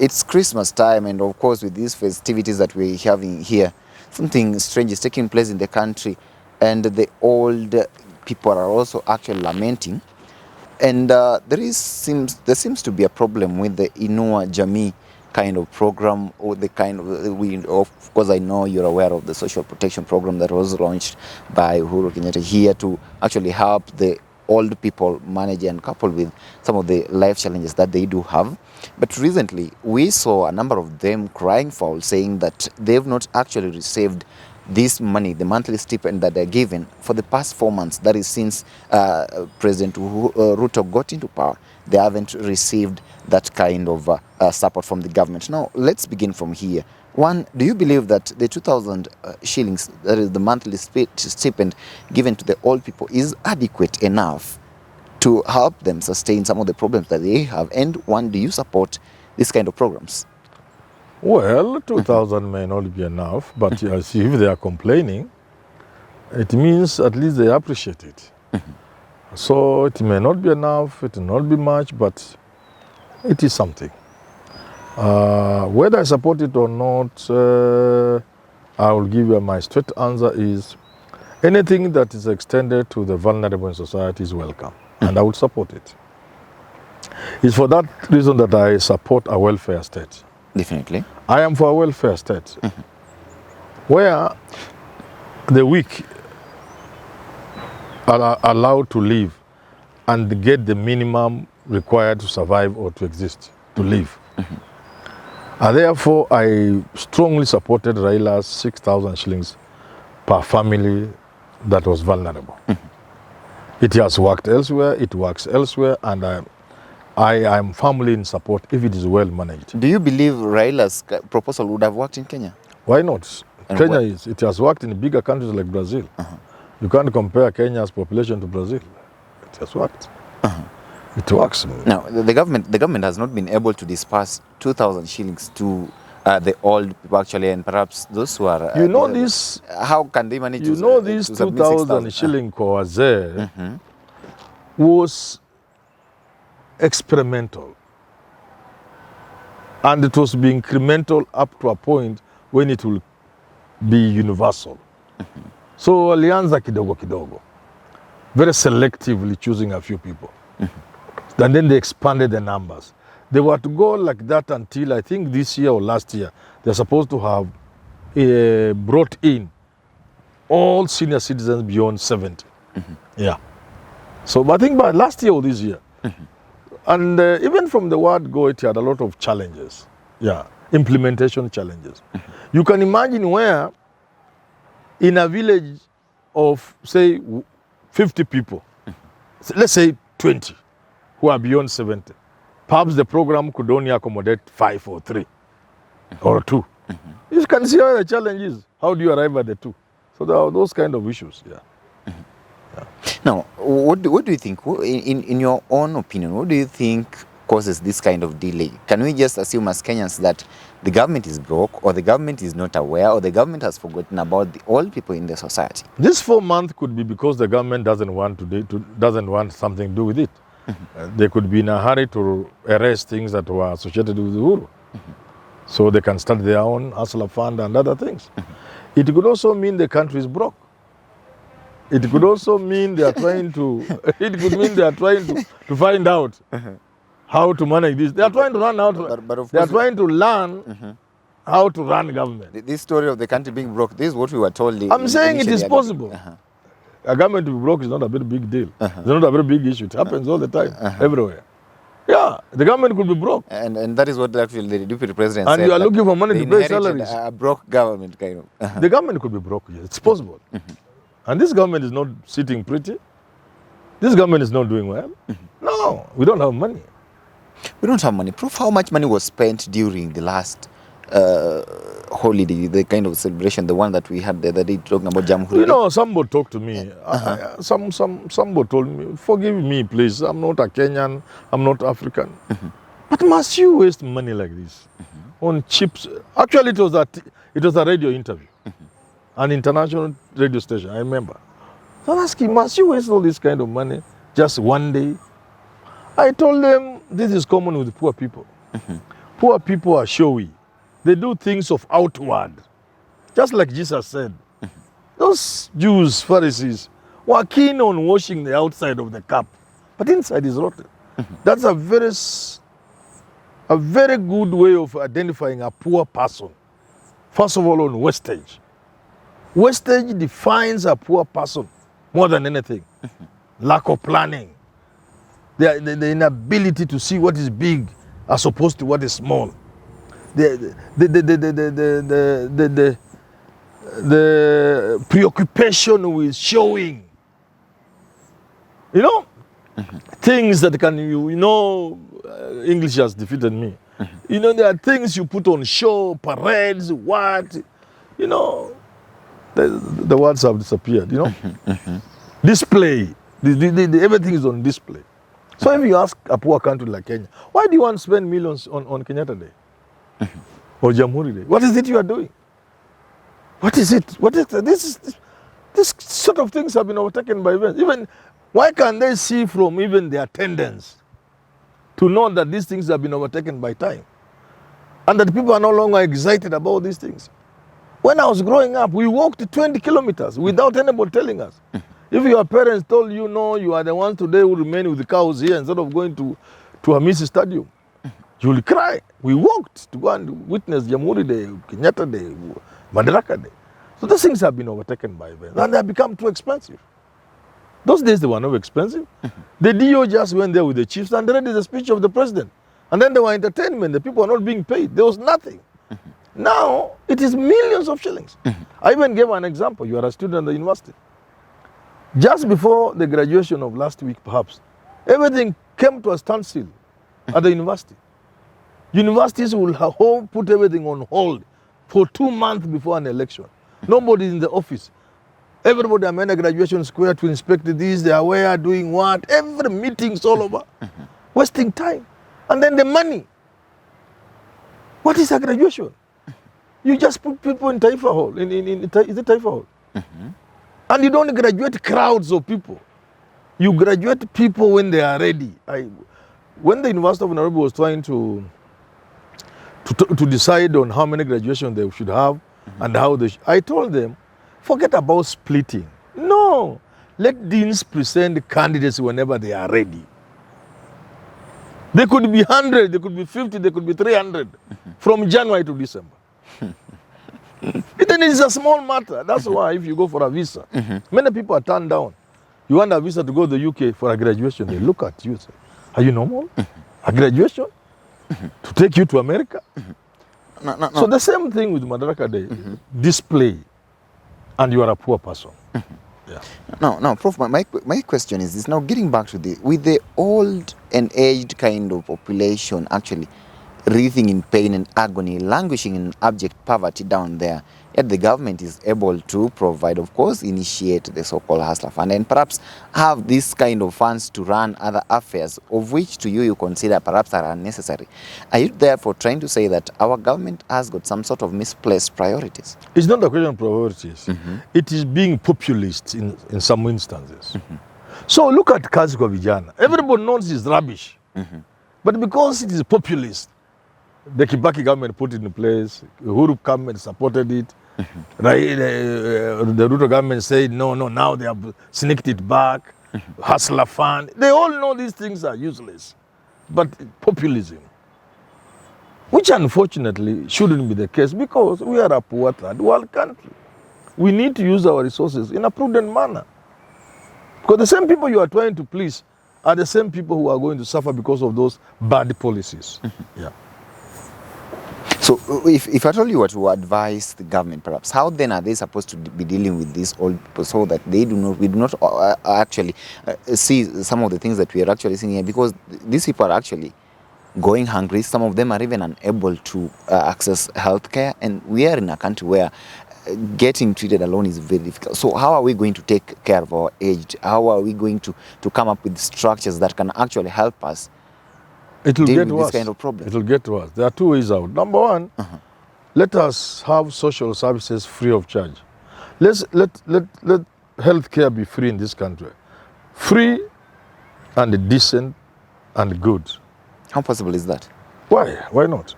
It's Christmas time, and of course, with these festivities that we're having here, something strange is taking place in the country, and the old people are also actually lamenting. And there seems to be a problem with the Inua Jamii kind of program, or the kind of of course I know you're aware of the social protection program that was launched by Uhuru Kenyatta here to actually help the old people manage and couple with some of the life challenges that they do have. But recently we saw a number of them crying foul, saying that they've not actually received this money, the monthly stipend that they're given for the past 4 months. That is since President Ruto got into power. They haven't received that kind of support from the government. Now, let's begin from here. One, do you believe that the 2,000 shillings, that is the monthly stipend given to the old people, is adequate enough to help them sustain some of the problems that they have? And one, do you support this kind of programs? Well, 2,000 may not be enough, but if they are complaining, it means at least they appreciate it. So it may not be enough, it will not be much, but it is something. Whether I support it or not, I will give you my straight answer is anything that is extended to the vulnerable in society is welcome, and I will support it. It's for that reason that I support a welfare state. Definitely. I am for a welfare state where the weak are allowed to live and get the minimum required to survive or to exist, to live. And therefore, I strongly supported Raila's 6,000 shillings per family that was vulnerable. It has worked elsewhere, it works elsewhere, and I am firmly in support if it is well managed. Do you believe Raila's proposal would have worked in Kenya? Why not? And it has worked in bigger countries like Brazil. You can't compare Kenya's population to Brazil. It has worked. It works. Now, the government has not been able to disperse 2,000 shillings to the old people actually, and perhaps those who are... this... How can they manage to... this 2,000 shilling kwa wazee was experimental, and it was being incremental up to a point when it will be universal. So walianza kidogo kidogo, very selectively choosing a few people, and then they expanded the numbers. They were to go like that until I think this year or last year they're supposed to have brought in all senior citizens beyond 70. Yeah. So I think by last year or this year. And even from the word go, it had a lot of challenges. Yeah, implementation challenges. You can imagine where in a village of, say, 50 people, let's say 20 who are beyond 70, perhaps the program could only accommodate 5 or 3 or 2. You can see how the challenge is. How do you arrive at the 2? So there are those kind of issues, yeah. Now, what do you think, in your own opinion, what do you think causes this kind of delay? Can we just assume as Kenyans that the government is broke, or the government is not aware, or the government has forgotten about the old people in the society? This 4 months could be because the government doesn't want something to do with it. They could be in a hurry to erase things that were associated with Uhuru. So they can start their own hustler fund and other things. It could also mean the country is broke. It could also mean they are trying to. It could mean they are trying to find out how to manage this. They are trying to run out. They are trying to learn how to run government. This story of the country being broke, this is what we were told. I'm saying it is possible. A government to be broke is not a very big deal. It's not a very big issue. It happens all the time, everywhere. Yeah, the government could be broke. And that is what actually the deputy president said. And you are looking for money to pay salaries. A broke government, kind of. The government could be broke, yes. It's possible. And this government is not sitting pretty. This government is not doing well. No, we don't have money. We don't have money. Proof how much money was spent during the last holiday, the kind of celebration, the one that we had the other day, talking about Jamhuri. You know, somebody talked to me. Somebody told me, forgive me, please. I'm not a Kenyan. I'm not African. But must you waste money like this on chips? Actually, it was a radio interview. An international radio station, I remember. So I asked him, must you waste all this kind of money just one day? I told them, this is common with poor people. Poor people are showy. They do things of outward. Just like Jesus said. Those Jews, Pharisees, were keen on washing the outside of the cup, but inside is rotten. That's a very good way of identifying a poor person. First of all, on wastage. Wastage defines a poor person more than anything. Lack of planning. The inability to see what is big as opposed to what is small. The preoccupation with showing. You know? Things that can, English has defeated me. There are things you put on show, parades, what, the words have disappeared, Display. Everything is on display. So if you ask a poor country like Kenya, why do you want to spend millions on Kenyatta Day? Or Jamhuri Day? What is it you are doing? What is it? This sort of things have been overtaken by events. Even, why can't they see from even the attendance to know that these things have been overtaken by time? And that people are no longer excited about these things. When I was growing up, we walked 20 kilometers without anybody telling us. If your parents told you, no, you are the ones today who remain with the cows here instead of going to Hamisi Stadium, you will cry. We walked to go and witness Jamhuri Day, Kenyatta Day, Madaraka Day. So those things have been overtaken by events and they have become too expensive. Those days they were not expensive. The DO just went there with the chiefs and read the speech of the president. And then there were entertainment. The people were not being paid. There was nothing. Now it is millions of shillings. I even gave an example. You are a student at the university. Just before the graduation of last week, perhaps, everything came to a standstill at the university. Universities will put everything on hold for 2 months before an election. Nobody is in the office. Everybody at a graduation square to inspect this, they are where, doing what, every meeting's all over. Wasting time. And then the money. What is a graduation? You just put people in Taifa Hall. Is it Taifa Hall? And you don't graduate crowds of people. You graduate people when they are ready. When the University of Nairobi was trying to decide on how many graduations they should have and how I told them, forget about splitting. No. Let deans present candidates whenever they are ready. They could be 100, they could be 50, they could be 300 from January to December. Then it's a small matter. That's why if you go for a visa, many people are turned down. You want a visa to go to the UK for a graduation, they look at you and say, are you normal? A graduation? To take you to America? No. So the same thing with Madaraka Day. Display. And you are a poor person. Yeah. No, Prof, my question is this. Now, getting back to with the old and aged kind of population actually writhing in pain and agony, languishing in abject poverty down there, yet the government is able to provide, of course, initiate the so-called hustler fund and perhaps have this kind of funds to run other affairs, of which to you consider perhaps are unnecessary. Are you therefore trying to say that our government has got some sort of misplaced priorities? It's not a question of priorities. It is being populist in some instances. So look at kazi kwa vijana. Everybody knows it's rubbish. But because it is populist, the Kibaki government put it in place, the Uhuru government supported it, the Ruto government said, no, now they have sneaked it back, hustler fund. They all know these things are useless. But populism, which unfortunately shouldn't be the case because we are a poor third world country. We need to use our resources in a prudent manner. Because the same people you are trying to please are the same people who are going to suffer because of those bad policies. Yeah. So if at all you were to advise the government perhaps, how then are they supposed to be dealing with these old people so that we do not actually see some of the things that we are actually seeing here? Because these people are actually going hungry. Some of them are even unable to access healthcare, and we are in a country where getting treated alone is very difficult. So how are we going to take care of our aged? How are we going to come up with structures that can actually help us deal with this kind of problem? It will get worse. There are two ways out. Number one, let us have social services free of charge. Let healthcare be free in this country. Free and decent and good. How possible is that? Why? Why not?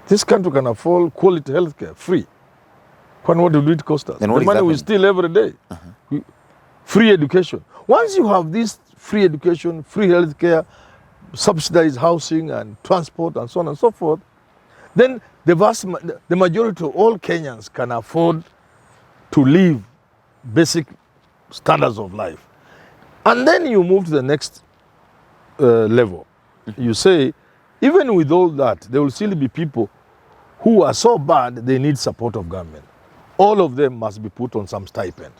This country can afford quality healthcare, free. What will it cost us? Then The what is money we happening? steal every day. Free education. Once you have this free education, free healthcare, subsidized housing and transport and so on and so forth, then the majority of all Kenyans can afford to live basic standards of life. And then you move to the next level. You say, even with all that, there will still be people who are so bad they need support of government. All of them must be put on some stipend.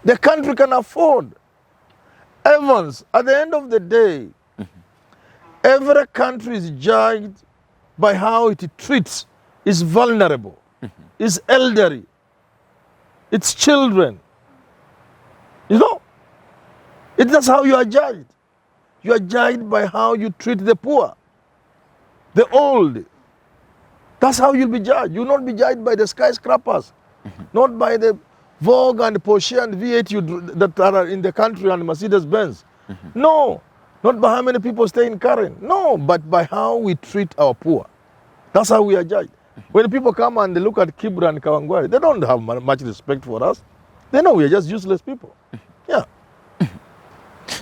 The country can afford. Evans, at the end of the day, every country is judged by how it treats its vulnerable, its elderly, its children. You know, that's how you are judged. You are judged by how you treat the poor, the old. That's how you'll be judged. You'll not be judged by the skyscrapers, not by the Vogue and Porsche and V8 that are in the country and Mercedes-Benz. No, not by how many people stay in Karen. No, but by how we treat our poor. That's how we are judged. When people come and they look at Kibra and Kawangware, they don't have much respect for us. They know we are just useless people. Yeah.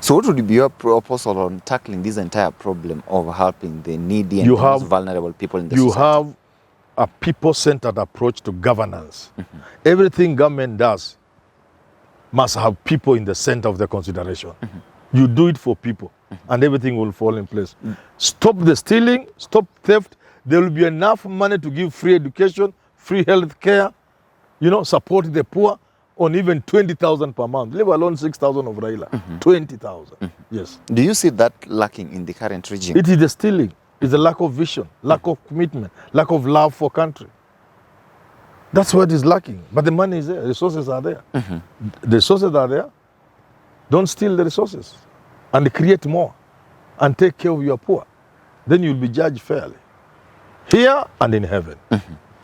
So what would be your proposal on tackling this entire problem of helping the needy and the most vulnerable people in the society? You have a people-centered approach to governance. Everything government does must have people in the center of the consideration. You do it for people, and everything will fall in place. Stop the stealing, stop theft. There will be enough money to give free education, free health care, support the poor on even 20,000 per month, leave alone 6,000 of Raila, 20,000. Yes. Do you see that lacking in the current regime? It is the stealing. It's a lack of vision, lack of commitment, lack of love for country. That's what is lacking. But the money is there, the resources are there. The resources are there. Don't steal the resources and create more and take care of your poor. Then you'll be judged fairly, here and in heaven.